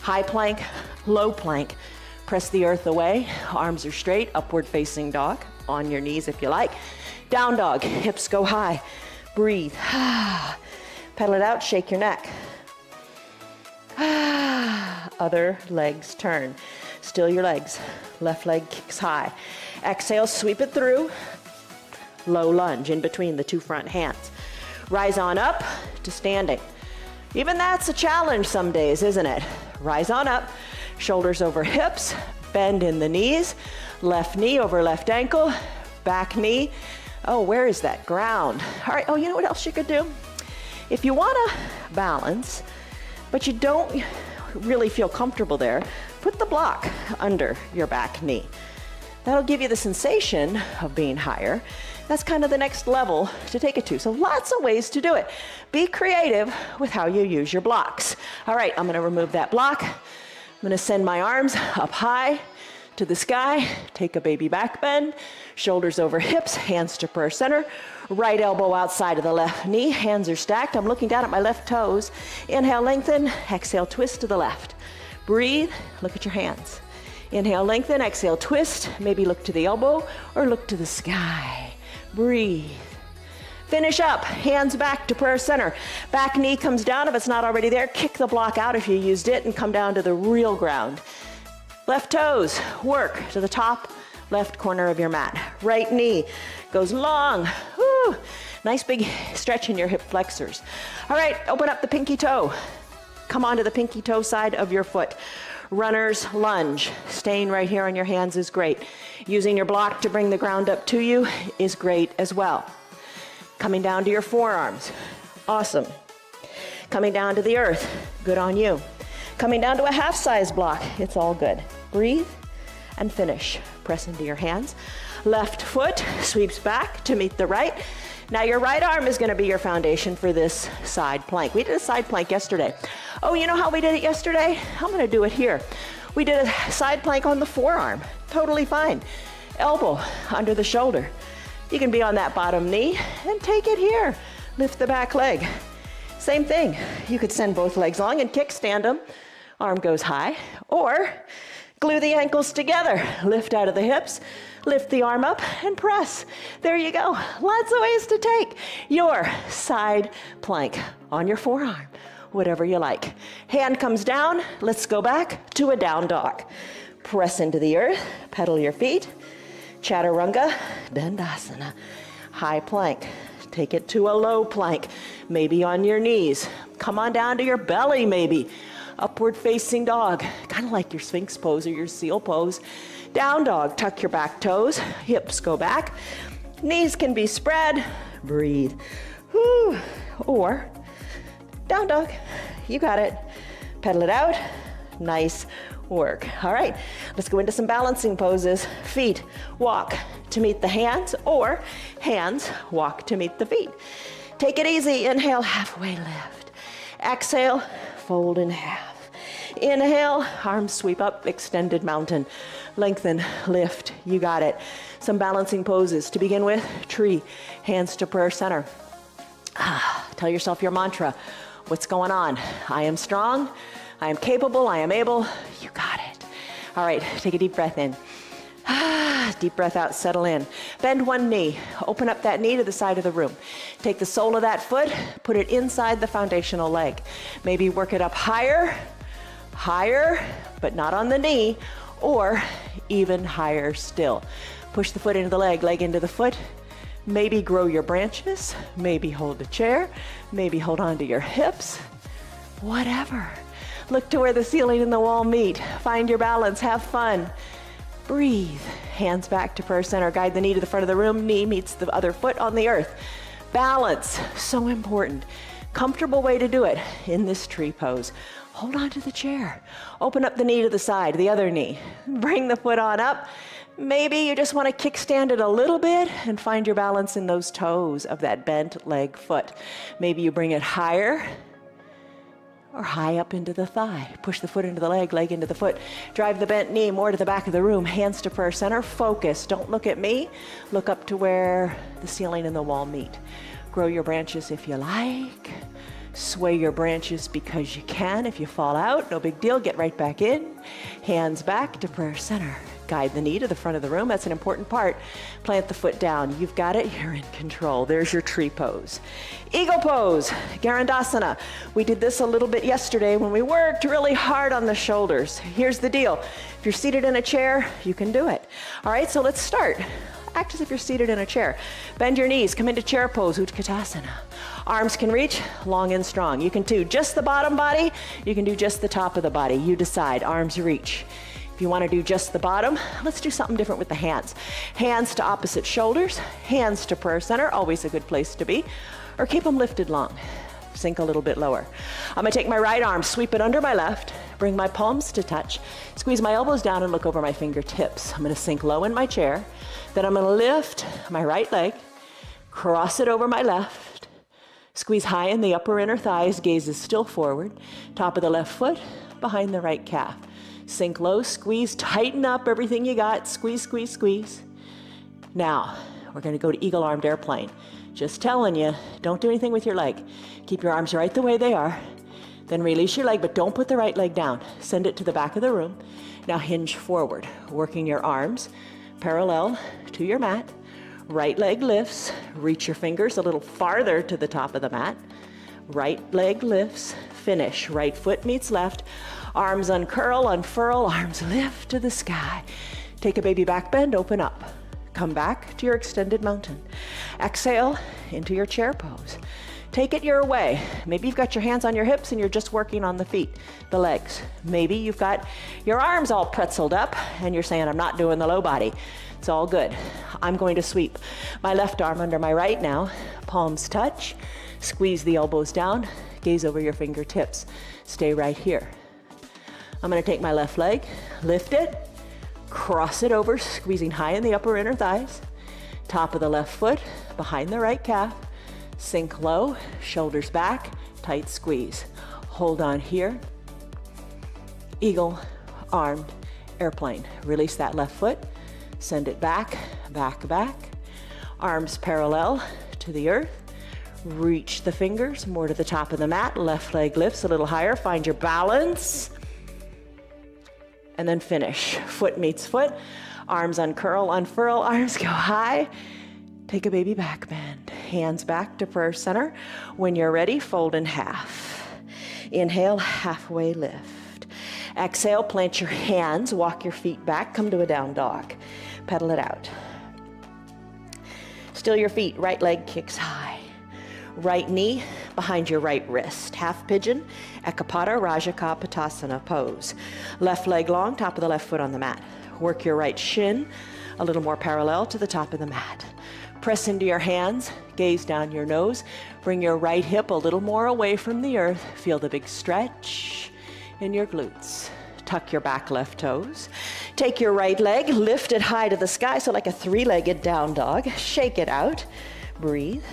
High plank, low plank. Press the earth away, arms are straight, upward facing dog. On your knees if you like. Down dog, hips go high. Breathe. Pedal it out, shake your neck. Other legs turn. Still your legs. Left leg kicks high. Exhale, sweep it through. Low lunge in between the two front hands. Rise on up to standing. Even that's a challenge some days, isn't it? Rise on up, shoulders over hips, bend in the knees, left knee over left ankle, back knee. Oh, where is that ground? All right, oh, you know what else you could do? If you want to balance, but you don't really feel comfortable there, put the block under your back knee. That'll give you the sensation of being higher. That's kind of the next level to take it to. So lots of ways to do it. Be creative with how you use your blocks. All right, I'm gonna remove that block. I'm gonna send my arms up high to the sky. Take a baby back bend. Shoulders over hips, hands to prayer center. Right elbow outside of the left knee. Hands are stacked. I'm looking down at my left toes. Inhale, lengthen. Exhale, twist to the left. Breathe, look at your hands. Inhale, lengthen. Exhale, twist. Maybe look to the elbow or look to the sky. Breathe. Finish up, hands back to prayer center. Back knee comes down if it's not already there. Kick the block out if you used it and come down to the real ground. Left toes, work to the top left corner of your mat. Right knee goes long. Woo. Nice big stretch in your hip flexors. All right, open up the pinky toe. Come onto the pinky toe side of your foot. Runner's lunge. Staying right here on your hands is great. Using your block to bring the ground up to you is great as well. Coming down to your forearms. Awesome. Coming down to the earth. Good on you. Coming down to a half-size block. It's all good. Breathe and finish. Press into your hands. Left foot sweeps back to meet the right. Now your right arm is going to be your foundation for this side plank. We did a side plank yesterday. Oh, you know how we did it yesterday? I'm going to do it here. We did a side plank on the forearm. Totally fine. Elbow under the shoulder. You can be on that bottom knee and take it here. Lift the back leg. Same thing. You could send both legs long and kickstand them. Arm goes high. Or glue the ankles together. Lift out of the hips. Lift the arm up and press. There you go. Lots of ways to take your side plank on your forearm. Whatever you like. Hand comes down. Let's go back to a down dog. Press into the earth. Pedal your feet. Chaturanga Dandasana. High plank. Take it to a low plank. Maybe on your knees. Come on down to your belly maybe. Upward facing dog. Kind of like your Sphinx pose or your seal pose. Down dog. Tuck your back toes. Hips go back. Knees can be spread. Breathe. Whew. Or down dog. You got it. Pedal it out. Nice work. All right, let's go into some balancing poses. Feet walk to meet the hands, or hands walk to meet the feet. Take it easy. Inhale, halfway lift. Exhale, fold in half. Inhale, arms sweep up, extended mountain. Lengthen, lift. You got it. Some balancing poses. To begin with, tree, hands to prayer center. Tell yourself your mantra. What's going on? I am strong. I am capable, I am able. You got it. All right, take a deep breath in. Deep breath out, settle in. Bend one knee, open up that knee to the side of the room. Take the sole of that foot, put it inside the foundational leg. Maybe work it up higher, but not on the knee, or even higher still. Push the foot into the leg into the foot. Maybe grow your branches, maybe hold a chair, maybe hold on to your hips, whatever. Look to where the ceiling and the wall meet. Find your balance, have fun. Breathe. Hands back to prayer center. Guide the knee to the front of the room. Knee meets the other foot on the earth. Balance, so important. Comfortable way to do it in this tree pose. Hold on to the chair. Open up the knee to the side, the other knee. Bring the foot on up. Maybe you just want to kickstand it a little bit and find your balance in those toes of that bent leg foot. Maybe you bring it higher or high up into the thigh. Push the foot into the leg, leg into the foot. Drive the bent knee more to the back of the room. Hands to prayer center. Focus. Don't look at me. Look up to where the ceiling and the wall meet. Grow your branches if you like. Sway your branches because you can. If you fall out, no big deal. Get right back in. Hands back to prayer center. Guide the knee to the front of the room. That's an important part. Plant the foot down. You've got it. You're in control. There's your tree pose. Eagle pose, Garandasana. We did this a little bit yesterday when we worked really hard on the shoulders. Here's the deal. If you're seated in a chair, you can do it. All right, so let's start. Act as if you're seated in a chair. Bend your knees. Come into chair pose, Utkatasana. Arms can reach long and strong. You can do just the bottom body. You can do just the top of the body. You decide. Arms reach. If you want to do just the bottom, let's do something different with the hands. Hands to opposite shoulders, hands to prayer center, always a good place to be, or keep them lifted long. Sink a little bit lower. I'm going to take my right arm, sweep it under my left, bring my palms to touch, squeeze my elbows down and look over my fingertips. I'm going to sink low in my chair. Then I'm going to lift my right leg, cross it over my left, squeeze high in the upper inner thighs, gaze is still forward, top of the left foot, behind the right calf. Sink low, squeeze, tighten up everything you got. Squeeze, squeeze, squeeze. Now, we're going to go to eagle armed airplane. Just telling you, don't do anything with your leg. Keep your arms right the way they are. Then release your leg, but don't put the right leg down. Send it to the back of the room. Now hinge forward, working your arms parallel to your mat. Right leg lifts. Reach your fingers a little farther to the top of the mat. Right leg lifts. Finish. Right foot meets left. Arms uncurl, unfurl, arms lift to the sky. Take a baby back bend, open up. Come back to your extended mountain. Exhale into your chair pose. Take it your way. Maybe you've got your hands on your hips and you're just working on the feet, the legs. Maybe you've got your arms all pretzeled up and you're saying, I'm not doing the low body. It's all good. I'm going to sweep my left arm under my right now. Palms touch. Squeeze the elbows down. Gaze over your fingertips. Stay right here. I'm going to take my left leg, lift it, cross it over, squeezing high in the upper inner thighs, top of the left foot, behind the right calf, sink low, shoulders back, tight squeeze. Hold on here. Eagle, armed, airplane. Release that left foot, send it back, back, back. Arms parallel to the earth. Reach the fingers more to the top of the mat. Left leg lifts a little higher. Find your balance. And then finish. Foot meets foot. Arms uncurl, unfurl. Arms go high. Take a baby back bend. Hands back to prayer center. When you're ready, fold in half. Inhale, halfway lift. Exhale, plant your hands. Walk your feet back. Come to a down dog. Pedal it out. Still your feet. Right leg kicks high. Right knee behind your right wrist. Half pigeon, Ekapada Rajakapatasana pose. Left leg long, top of the left foot on the mat. Work your right shin a little more parallel to the top of the mat. Press into your hands, gaze down your nose. Bring your right hip a little more away from the earth. Feel the big stretch in your glutes. Tuck your back left toes. Take your right leg, lift it high to the sky, so like a three-legged down dog. Shake it out. Breathe.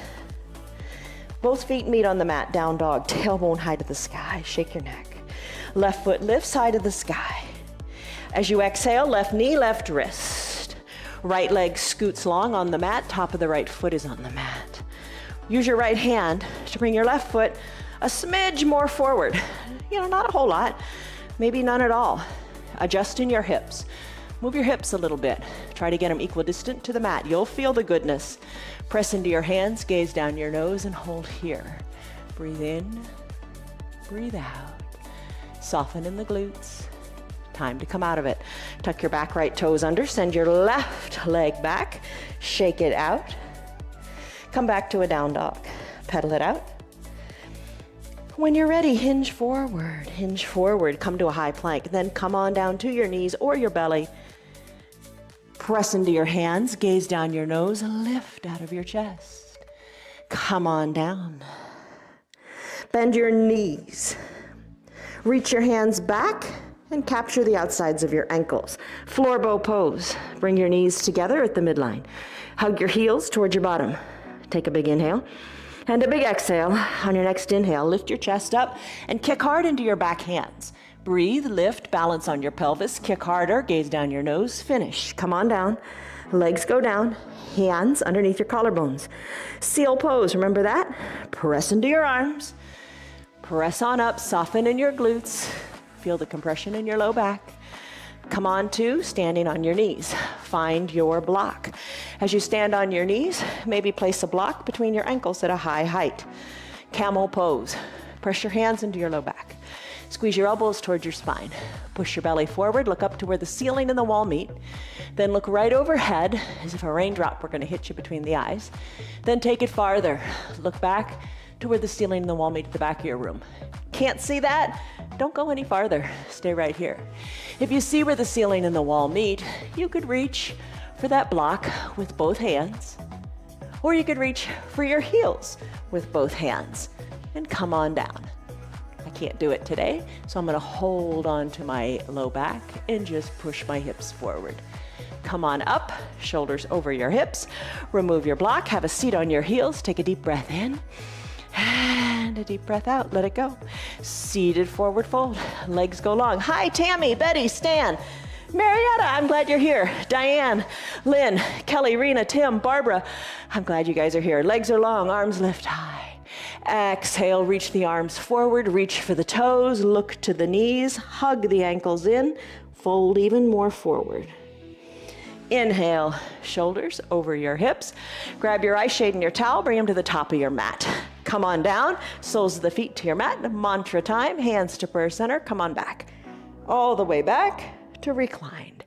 Both feet meet on the mat, down dog, tailbone high to the sky. Shake your neck. Left foot lifts high to the sky. As you exhale, left knee, left wrist. Right leg scoots long on the mat, top of the right foot is on the mat. Use your right hand to bring your left foot a smidge more forward. Not a whole lot, maybe none at all. Adjust in your hips. Move your hips a little bit. Try to get them equidistant to the mat. You'll feel the goodness. Press into your hands, gaze down your nose, and hold here. Breathe in, breathe out. Soften in the glutes. Time to come out of it. Tuck your back right toes under. Send your left leg back. Shake it out. Come back to a down dog. Pedal it out. When you're ready, hinge forward, come to a high plank, then come on down to your knees or your belly. Press into your hands, gaze down your nose, lift out of your chest. Come on down. Bend your knees. Reach your hands back and capture the outsides of your ankles. Floor bow pose. Bring your knees together at the midline. Hug your heels towards your bottom. Take a big inhale. And a big exhale. On your next inhale, lift your chest up and kick hard into your back hands. Breathe, lift, balance on your pelvis, kick harder, gaze down your nose, finish. Come on down, legs go down, hands underneath your collarbones. Seal pose, remember that? Press into your arms, press on up, soften in your glutes, feel the compression in your low back. Come on to standing on your knees. Find your block. As you stand on your knees, maybe place a block between your ankles at a high height. Camel pose. Press your hands into your low back. Squeeze your elbows towards your spine. Push your belly forward, look up to where the ceiling and the wall meet. Then look right overhead as if a raindrop were going to hit you between the eyes. Then take it farther. Look back to where the ceiling and the wall meet at the back of your room. Can't see that? Don't go any farther. Stay right here. If you see where the ceiling and the wall meet, you could reach for that block with both hands, or you could reach for your heels with both hands and come on down. I can't do it today, so I'm going to hold on to my low back and just push my hips forward. Come on up, shoulders over your hips. Remove your block, have a seat on your heels. Take a deep breath in. And a deep breath out, let it go. Seated forward fold, legs go long. Hi, Tammy, Betty, Stan, Marietta, I'm glad you're here. Diane, Lynn, Kelly, Rena, Tim, Barbara, I'm glad you guys are here. Legs are long, arms lift high. Exhale, reach the arms forward, reach for the toes, look to the knees, hug the ankles in, fold even more forward. Inhale, shoulders over your hips. Grab your eye shade and your towel, bring them to the top of your mat. Come on down, soles of the feet to your mat. Mantra time, hands to prayer center. Come on back. All the way back to reclined.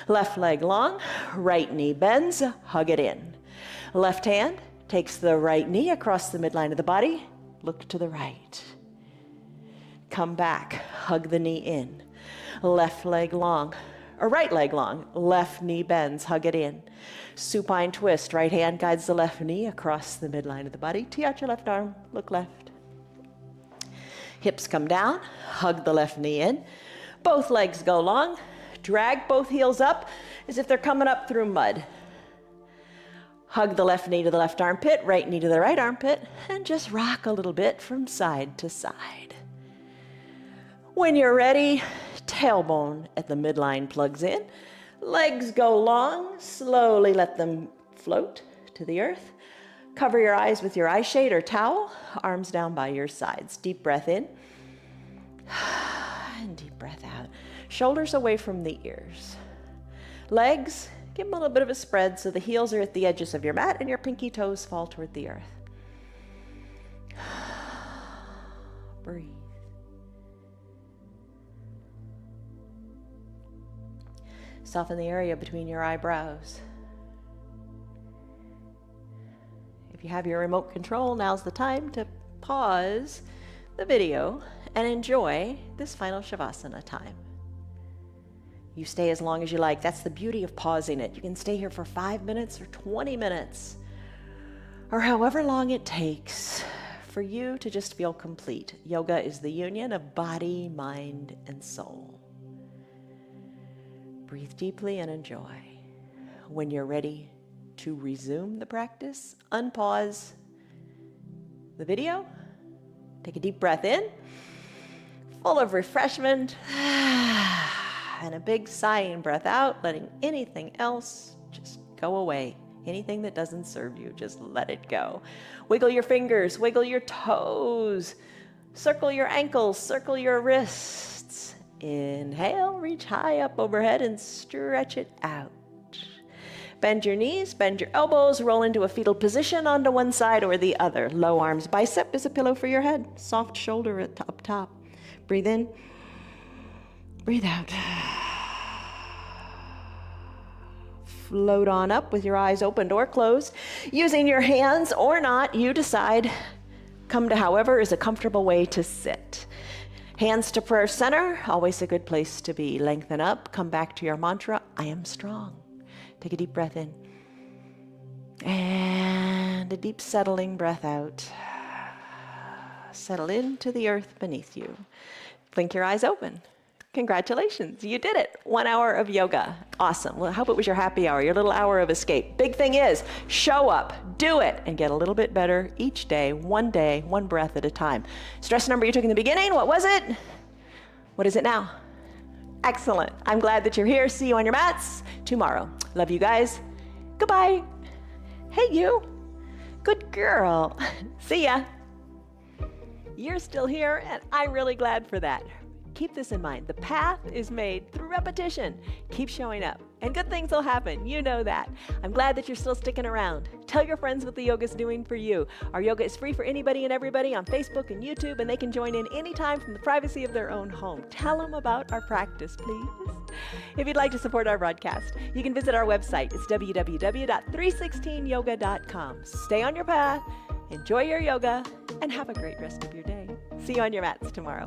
Left leg long, right knee bends, hug it in. Left hand takes the right knee across the midline of the body. Look to the right. Come back, hug the knee in. Left leg long. Or right leg long, left knee bends, hug it in. Supine twist, right hand guides the left knee across the midline of the body. Tee out your left arm, look left. Hips come down, hug the left knee in. Both legs go long, drag both heels up as if they're coming up through mud. Hug the left knee to the left armpit, right knee to the right armpit, and just rock a little bit from side to side. When you're ready, tailbone at the midline plugs in. Legs go long, slowly let them float to the earth. Cover your eyes with your eye shade or towel, arms down by your sides. Deep breath in, and deep breath out. Shoulders away from the ears. Legs, give them a little bit of a spread so the heels are at the edges of your mat and your pinky toes fall toward the earth. Breathe. Soften the area between your eyebrows. If you have your remote control, now's the time to pause the video and enjoy this final Shavasana time. You stay as long as you like. That's the beauty of pausing it. You can stay here for 5 minutes or 20 minutes or however long it takes for you to just feel complete. Yoga is the union of body, mind, and soul. Breathe deeply and enjoy. When you're ready to resume the practice, unpause the video, take a deep breath in, full of refreshment, and a big sighing breath out, letting anything else just go away. Anything that doesn't serve you, just let it go. Wiggle your fingers, wiggle your toes, circle your ankles, circle your wrists. Inhale, reach high up overhead and stretch it out. Bend your knees, bend your elbows, roll into a fetal position onto one side or the other. Low arms, bicep is a pillow for your head. Soft shoulder up top. Breathe in, breathe out. float on up with your eyes opened or closed. Using your hands or not, you decide. Come to however is a comfortable way to sit. Hands to prayer center, always a good place to be. Lengthen up, come back to your mantra, I am strong. Take a deep breath in. And a deep settling breath out. Settle into the earth beneath you. Blink your eyes open. Congratulations, you did it. 1 hour of yoga. Awesome. Well, I hope it was your happy hour, your little hour of escape. Big thing is, show up, do it, and get a little bit better each day, one breath at a time. Stress number you took in the beginning, what was it? What is it now? Excellent. I'm glad that you're here. See you on your mats tomorrow. Love you guys. Goodbye. Hey, you. Good girl. See ya. You're still here, and I'm really glad for that. Keep this in mind. The path is made through repetition. Keep showing up, and good things will happen. You know that. I'm glad that you're still sticking around. Tell your friends what the yoga's doing for you. Our yoga is free for anybody and everybody on Facebook and YouTube, and they can join in anytime from the privacy of their own home. Tell them about our practice, please. If you'd like to support our broadcast, you can visit our website. It's www.316yoga.com. Stay on your path, enjoy your yoga, and have a great rest of your day. See you on your mats tomorrow.